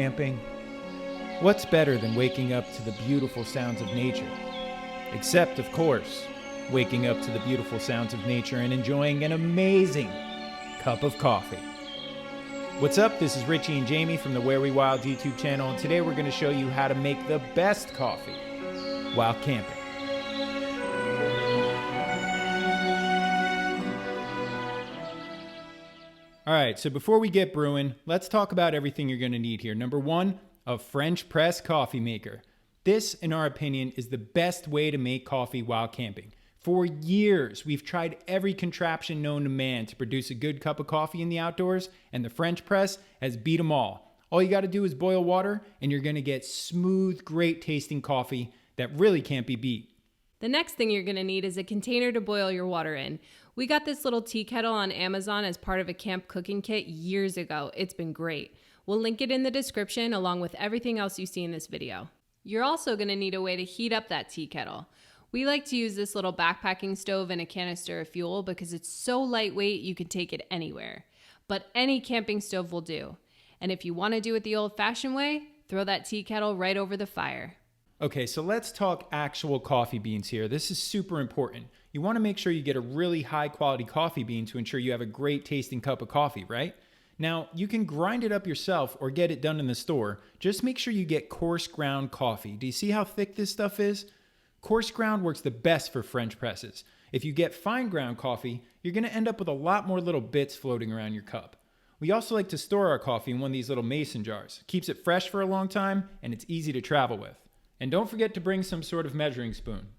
camping? What's better than waking up to the beautiful sounds of nature? Except, of course, waking up to the beautiful sounds of nature and enjoying an amazing cup of coffee. What's up? This is Richie and Jamie from the Where We Wild YouTube channel, and today we're going to show you how to make the best coffee while camping. Alright, so before we get brewing, let's talk about everything you're going to need here. Number one, a French press coffee maker. This, in our opinion, is the best way to make coffee while camping. For years, we've tried every contraption known to man to produce a good cup of coffee in the outdoors, and the French press has beat them all. All you got to do is boil water, and you're going to get smooth, great tasting coffee that really can't be beat. The next thing you're going to need is a container to boil your water in. We got this little tea kettle on Amazon as part of a camp cooking kit years ago. It's been great. We'll link it in the description along with everything else you see in this video. You're also going to need a way to heat up that tea kettle. We like to use this little backpacking stove and a canister of fuel because it's so lightweight you can take it anywhere. But any camping stove will do. And if you want to do it the old-fashioned way, throw that tea kettle right over the fire. Okay, so let's talk actual coffee beans here. This is super important. You want to make sure you get a really high quality coffee bean to ensure you have a great tasting cup of coffee, right? Now, you can grind it up yourself or get it done in the store. Just make sure you get coarse ground coffee. Do you see how thick this stuff is? Coarse ground works the best for French presses. If you get fine ground coffee, you're going to end up with a lot more little bits floating around your cup. We also like to store our coffee in one of these little mason jars. Keeps it fresh for a long time, and it's easy to travel with. And don't forget to bring some sort of measuring spoon.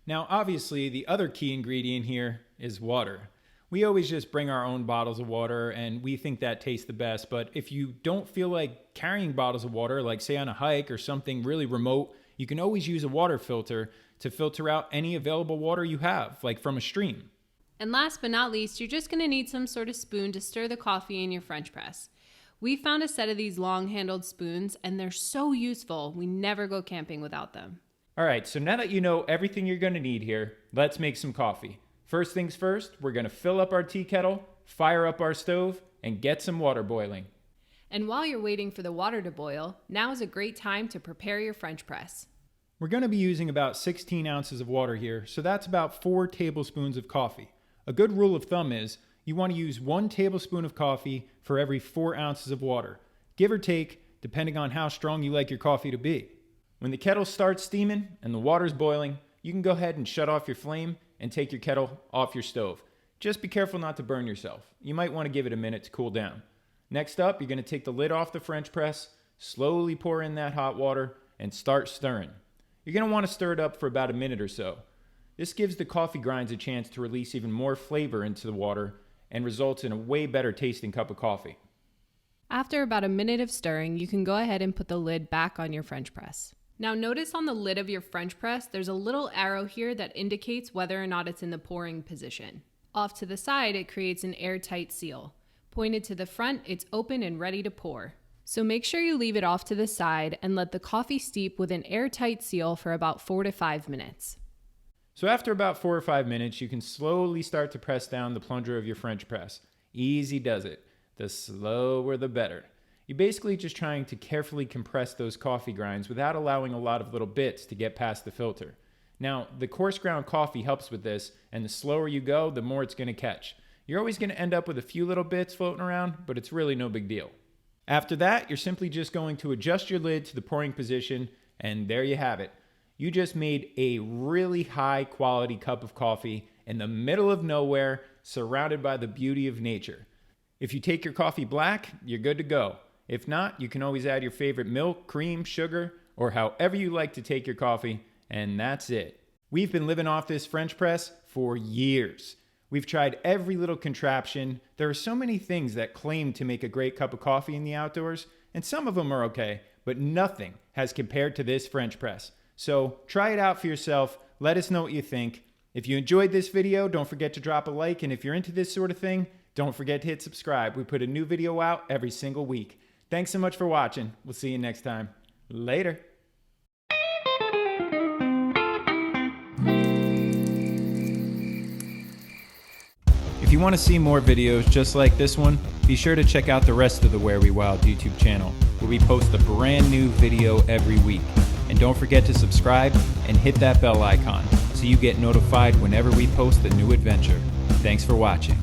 Now, obviously, the other key ingredient here is water. We always just bring our own bottles of water, and we think that tastes the best. But if you don't feel like carrying bottles of water, like say on a hike or something really remote, you can always use a water filter to filter out any available water you have, like from a stream. And last but not least, you're just going to need some sort of spoon to stir the coffee in your French press. We found a set of these long-handled spoons, and they're so useful, we never go camping without them. All right, so now that you know everything you're going to need here, let's make some coffee. First things first, we're going to fill up our tea kettle, fire up our stove, and get some water boiling. And while you're waiting for the water to boil, now is a great time to prepare your French press. We're going to be using about 16 ounces of water here, so that's about 4 tablespoons of coffee. A good rule of thumb is you want to use 1 tablespoon of coffee for every 4 ounces of water, give or take, depending on how strong you like your coffee to be. When the kettle starts steaming and the water's boiling, you can go ahead and shut off your flame and take your kettle off your stove. Just be careful not to burn yourself. You might want to give it a minute to cool down. Next up, you're going to take the lid off the French press, slowly pour in that hot water, and start stirring. You're going to want to stir it up for about a minute or so. This gives the coffee grinds a chance to release even more flavor into the water and results in a way better tasting cup of coffee. After about a minute of stirring, you can go ahead and put the lid back on your French press. Now notice on the lid of your French press, there's a little arrow here that indicates whether or not it's in the pouring position. Off to the side, it creates an airtight seal. Pointed to the front, it's open and ready to pour. So make sure you leave it off to the side and let the coffee steep with an airtight seal for about 4 to 5 minutes. So after about 4 or 5 minutes, you can slowly start to press down the plunger of your French press. Easy does it. The slower the better. You're basically just trying to carefully compress those coffee grinds without allowing a lot of little bits to get past the filter. Now, the coarse ground coffee helps with this, and the slower you go, the more it's going to catch. You're always going to end up with a few little bits floating around, but it's really no big deal. After that, you're simply just going to adjust your lid to the pouring position, and there you have it. You just made a really high quality cup of coffee in the middle of nowhere, surrounded by the beauty of nature. If you take your coffee black, you're good to go. If not, you can always add your favorite milk, cream, sugar, or however you like to take your coffee, and that's it. We've been living off this French press for years. We've tried every little contraption. There are so many things that claim to make a great cup of coffee in the outdoors, and some of them are okay, but nothing has compared to this French press. So try it out for yourself. Let us know what you think. If you enjoyed this video, don't forget to drop a like, and if you're into this sort of thing, don't forget to hit subscribe. We put a new video out every single week. Thanks so much for watching. We'll see you next time. Later. If you want to see more videos just like this one, Be sure to check out the rest of the Where We Wild YouTube channel, where we post a brand new video every week. And don't forget to subscribe and hit that bell icon so you get notified whenever we post a new adventure. Thanks for watching.